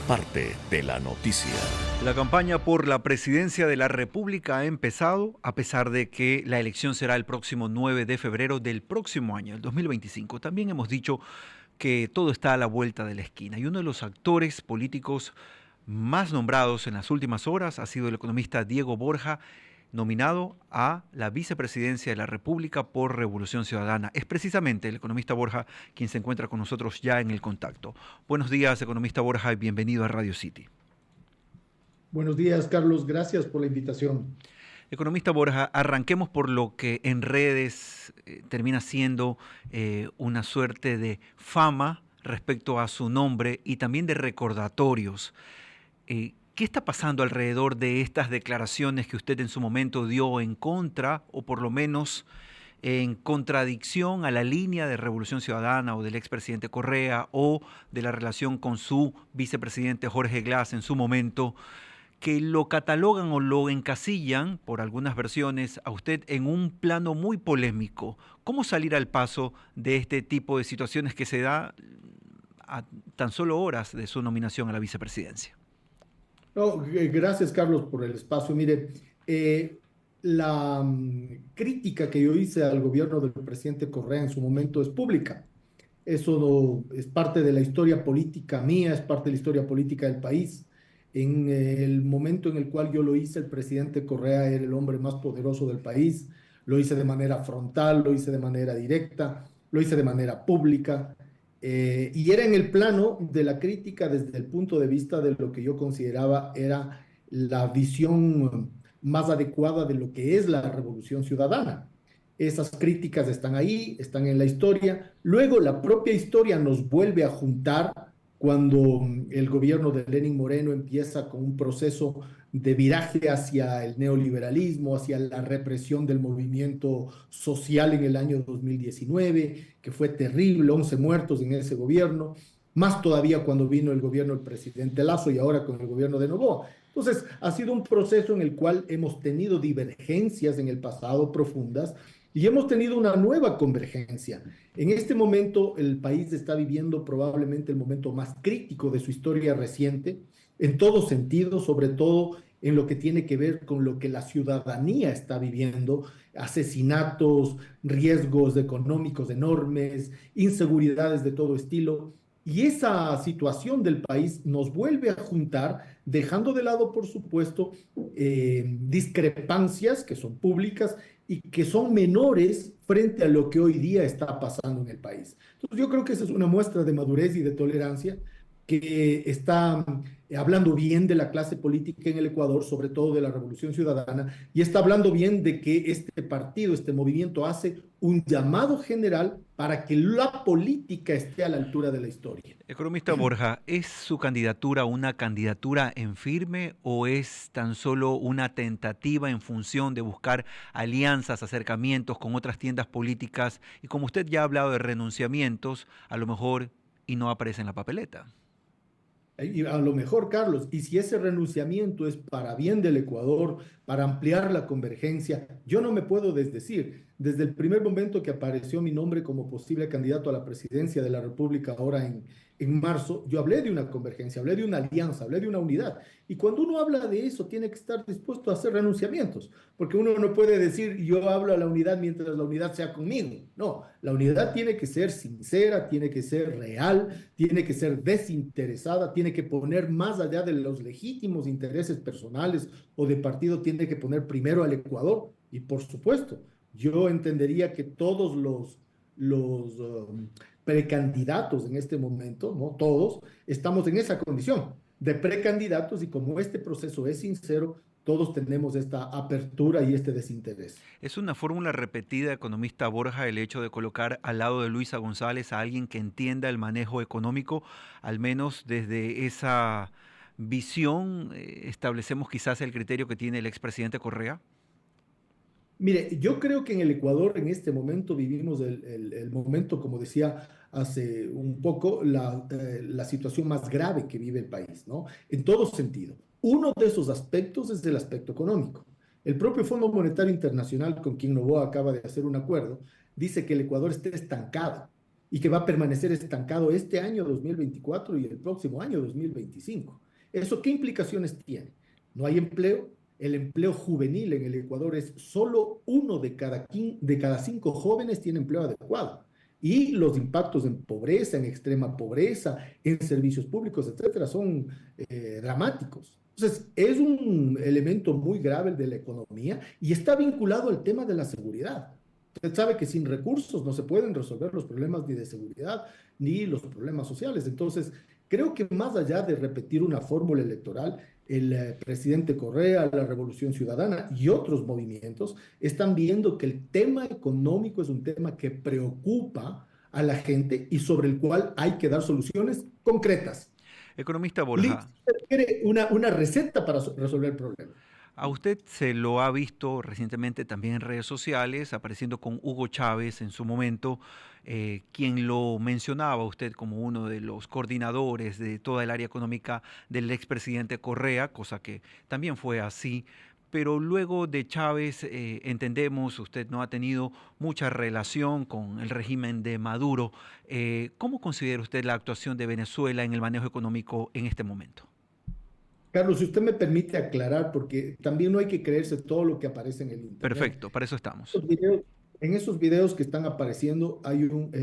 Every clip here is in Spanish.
parte de la noticia. La campaña por la presidencia de la República ha empezado, a pesar de que la elección será el próximo 9 de febrero del próximo año, el 2025. También hemos dicho que todo está a la vuelta de la esquina y uno de los actores políticos más nombrados en las últimas horas ha sido el economista Diego Borja, nominado a la vicepresidencia de la República por Revolución Ciudadana. Es precisamente el economista Borja quien se encuentra con nosotros ya en el contacto. Buenos días, economista Borja, y bienvenido a Radio City. Buenos días, Carlos. Gracias por la invitación. Economista Borja, arranquemos por lo que en redes termina siendo una suerte de fama respecto a su nombre y también de recordatorios. ¿Qué está pasando alrededor de estas declaraciones que usted en su momento dio en contra, o por lo menos en contradicción a la línea de Revolución Ciudadana o del expresidente Correa o de la relación con su vicepresidente Jorge Glass en su momento, que lo catalogan o lo encasillan, por algunas versiones, a usted en un plano muy polémico? ¿Cómo salir al paso de este tipo de situaciones que se da a tan solo horas de su nominación a la vicepresidencia? No, gracias, Carlos, por el espacio. Mire, la crítica que yo hice al gobierno del presidente Correa en su momento es pública. Eso es parte de la historia política mía, es parte de la historia política del país. En el momento en el cual yo lo hice, el presidente Correa era el hombre más poderoso del país. Lo hice de manera frontal, lo hice de manera directa, lo hice de manera pública. Y era en el plano de la crítica desde el punto de vista de lo que yo consideraba era la visión más adecuada de lo que es la revolución ciudadana. Esas críticas están ahí, están en la historia. Luego la propia historia nos vuelve a juntar cuando el gobierno de Lenín Moreno empieza con un proceso de viraje hacia el neoliberalismo, hacia la represión del movimiento social en el año 2019, que fue terrible, 11 muertos en ese gobierno, más todavía cuando vino el gobierno del presidente Lazo y ahora con el gobierno de Noboa. Entonces, ha sido un proceso en el cual hemos tenido divergencias en el pasado profundas y hemos tenido una nueva convergencia. En este momento, el país está viviendo probablemente el momento más crítico de su historia reciente, en todo sentido, sobre todo en lo que tiene que ver con lo que la ciudadanía está viviendo: asesinatos, riesgos económicos enormes, inseguridades de todo estilo. Y esa situación del país nos vuelve a juntar, dejando de lado, por supuesto, discrepancias que son públicas y que son menores frente a lo que hoy día está pasando en el país. Entonces, yo creo que esa es una muestra de madurez y de tolerancia que está hablando bien de la clase política en el Ecuador, sobre todo de la Revolución Ciudadana, y está hablando bien de que este partido, este movimiento hace un llamado general para que la política esté a la altura de la historia. Economista Borja, ¿es su candidatura una candidatura en firme o es tan solo una tentativa en función de buscar alianzas, acercamientos con otras tiendas políticas y, como usted ya ha hablado de renunciamientos, a lo mejor y no aparece en la papeleta? Y a lo mejor, Carlos, y si ese renunciamiento es para bien del Ecuador, para ampliar la convergencia, yo no me puedo desdecir. Desde el primer momento que apareció mi nombre como posible candidato a la presidencia de la República ahora en marzo, yo hablé de una convergencia, hablé de una alianza, hablé de una unidad. Y cuando uno habla de eso, tiene que estar dispuesto a hacer renunciamientos, porque uno no puede decir yo hablo a la unidad mientras la unidad sea conmigo. No, la unidad tiene que ser sincera, tiene que ser real, tiene que ser desinteresada, tiene que poner más allá de los legítimos intereses personales o de partido, tiene que poner primero al Ecuador. Y por supuesto, yo entendería que todos los precandidatos en este momento, no todos, estamos en esa condición de precandidatos, y como este proceso es sincero, todos tenemos esta apertura y este desinterés. Es una fórmula repetida, economista Borja, el hecho de colocar al lado de Luisa González a alguien que entienda el manejo económico, al menos desde esa visión establecemos quizás el criterio que tiene el expresidente Correa. Mire, yo creo que en el Ecuador en este momento vivimos el momento, como decía hace un poco, la situación más grave que vive el país, ¿no? En todo sentido. Uno de esos aspectos es el aspecto económico. El propio Fondo Monetario Internacional, con quien Noboa acaba de hacer un acuerdo, dice que el Ecuador está estancado. y que va a permanecer estancado este año 2024 y el próximo año 2025. ¿Eso qué implicaciones tiene? No hay empleo. El empleo juvenil en el Ecuador es solo uno de cada 5 jóvenes tiene empleo adecuado. Y los impactos en pobreza, en extrema pobreza, en servicios públicos, etcétera, son dramáticos. Entonces, es un elemento muy grave el de la economía y está vinculado al tema de la seguridad. Usted sabe que sin recursos no se pueden resolver los problemas ni de seguridad ni los problemas sociales. Entonces, creo que más allá de repetir una fórmula electoral, el presidente Correa, la Revolución Ciudadana y otros movimientos están viendo que el tema económico es un tema que preocupa a la gente y sobre el cual hay que dar soluciones concretas. Economista Listo, Borja, quiere una receta para resolver el problema. a usted se lo ha visto recientemente también en redes sociales, apareciendo con Hugo Chávez en su momento, quien lo mencionaba a usted como uno de los coordinadores de toda el área económica del expresidente Correa, cosa que también fue así. Pero luego de Chávez, entendemos, usted no ha tenido mucha relación con el régimen de Maduro. ¿Cómo considera usted la actuación de Venezuela en el manejo económico en este momento? Carlos, si usted me permite aclarar, porque también no hay que creerse todo lo que aparece en el Internet. Perfecto, para eso estamos. Esos videos- en esos videos que están apareciendo,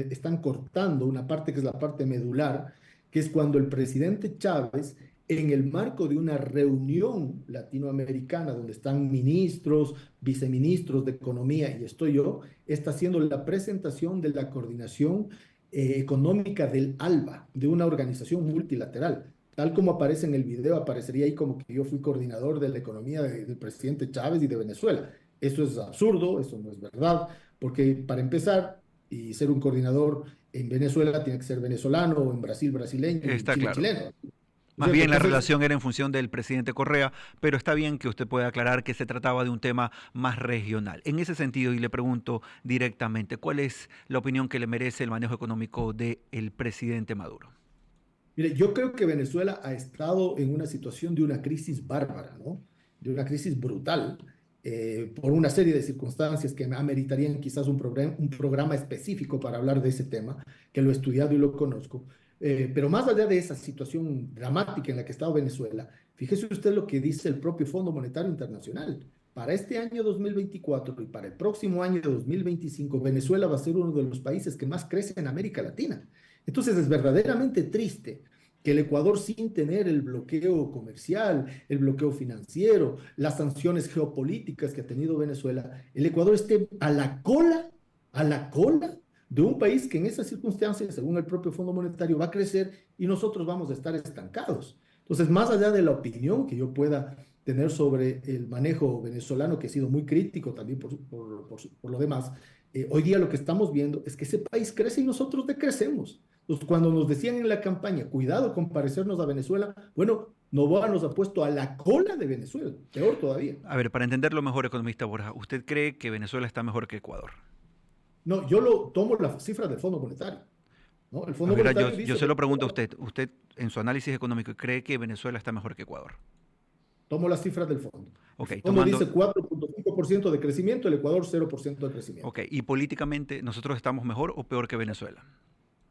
están cortando una parte que es la parte medular, que es cuando el presidente Chávez, en el marco de una reunión latinoamericana, donde están ministros, viceministros de Economía, y estoy yo, está haciendo la presentación de la coordinación económica del ALBA, de una organización multilateral. Tal como aparece en el video, aparecería ahí como que yo fui coordinador de la economía del presidente Chávez y de Venezuela. Eso es absurdo, eso no es verdad, porque para empezar, y ser un coordinador en Venezuela tiene que ser venezolano, o en Brasil brasileño y en Está Chile claro. chileno. ¿No es Más cierto? bien la Entonces, relación era en función del presidente Correa, pero está bien que usted pueda aclarar que se trataba de un tema más regional. En ese sentido, y le pregunto directamente, ¿cuál es la opinión que le merece el manejo económico del presidente Maduro? mire, yo creo que Venezuela ha estado en una situación de una crisis bárbara, ¿no? De una crisis brutal, por una serie de circunstancias que ameritarían quizás un programa específico para hablar de ese tema, que lo he estudiado y lo conozco. Pero más allá de esa situación dramática en la que ha estado Venezuela, fíjese usted lo que dice el propio Fondo Monetario Internacional. Para este año 2024 y para el próximo año 2025, Venezuela va a ser uno de los países que más crece en América Latina. Entonces es verdaderamente triste que el Ecuador, sin tener el bloqueo comercial, el bloqueo financiero, las sanciones geopolíticas que ha tenido Venezuela, el Ecuador esté a la cola de un país que en esas circunstancias, según el propio Fondo Monetario, va a crecer y nosotros vamos a estar estancados. Entonces, más allá de la opinión que yo pueda tener sobre el manejo venezolano, que ha sido muy crítico también por lo demás, hoy día lo que estamos viendo es que ese país crece y nosotros decrecemos. Entonces, cuando nos decían en la campaña, cuidado con parecernos a Venezuela, bueno, Novoa nos ha puesto a la cola de Venezuela, peor todavía. A ver, para entenderlo mejor, economista Borja, ¿usted cree que Venezuela está mejor que Ecuador? No, yo lo tomo las cifras del Fondo Monetario, ¿no? El A Fondo ver, Monetario yo dice, se lo pregunto a usted. ¿Usted, en su análisis económico, cree que Venezuela está mejor que Ecuador? tomo las cifras del fondo. El Ok, fondo dice tomando. 4,5% de crecimiento, el Ecuador 0% de Ok, crecimiento. y políticamente, ¿nosotros estamos mejor o peor que Venezuela?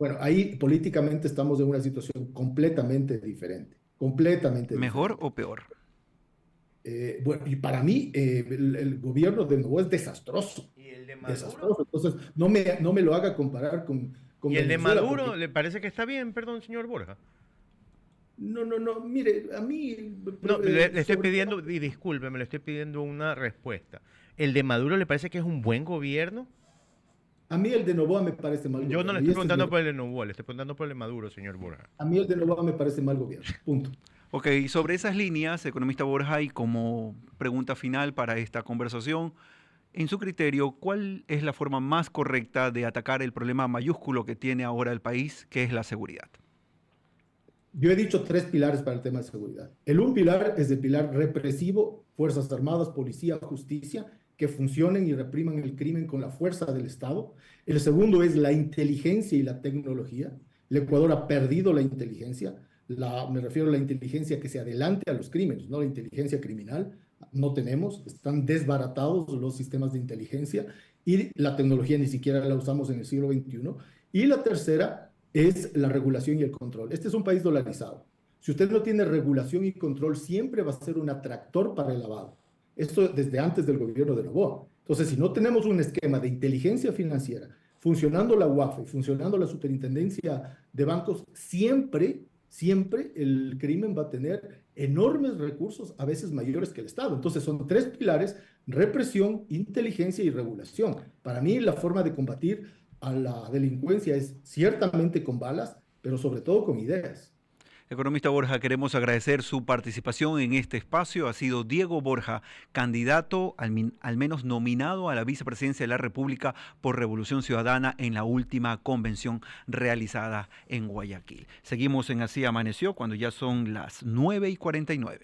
Bueno, ahí políticamente estamos en una situación completamente diferente, completamente ¿Mejor diferente. o peor? Bueno, y para mí el gobierno de Novoa es desastroso, ¿Y el de Maduro? desastroso. Entonces, no me lo haga comparar con ¿Y el de Venezuela, Maduro porque le parece que está bien, perdón, señor Borja? no, mire, a mí, No, le estoy sobre pidiendo, y discúlpeme, le estoy pidiendo una respuesta. ¿El de Maduro le parece que es un buen gobierno? a mí el de Novoa me parece mal Yo no le gobierno, y estoy esta es mi, preguntando por el de Novoa, le estoy preguntando por el de Maduro, señor Borja. a mí el de Novoa me parece mal gobierno, punto. Ok, y sobre esas líneas, economista Borja, y como pregunta final para esta conversación, en su criterio, ¿cuál es la forma más correcta de atacar el problema mayúsculo que tiene ahora el país, que es la seguridad? Yo he dicho 3 pilares para el tema de seguridad. El un pilar es el pilar represivo, Fuerzas Armadas, Policía, Justicia, que funcionen y repriman el crimen con la fuerza del Estado. El segundo es la inteligencia y la tecnología. El Ecuador ha perdido la inteligencia. Me refiero a la inteligencia que se adelante a los crímenes, no la inteligencia criminal. No tenemos, están desbaratados los sistemas de inteligencia y la tecnología ni siquiera la usamos en el siglo XXI. Y la tercera es la regulación y el control. Este es un país dolarizado. Si usted no tiene regulación y control, siempre va a ser un atractor para el lavado. Esto desde antes del gobierno de Noboa. Entonces, si no tenemos un esquema de inteligencia financiera, funcionando la UAFE, funcionando la Superintendencia de Bancos, siempre el crimen va a tener enormes recursos, a veces mayores que el Estado. Entonces, son tres pilares: represión, inteligencia y regulación. Para mí, la forma de combatir a la delincuencia es ciertamente con balas, pero sobre todo con ideas. Economista Borja, queremos agradecer su participación en este espacio. Ha sido Diego Borja, candidato al menos nominado a la vicepresidencia de la República por Revolución Ciudadana en la última convención realizada en Guayaquil. Seguimos en Así Amaneció cuando ya son las 9:49.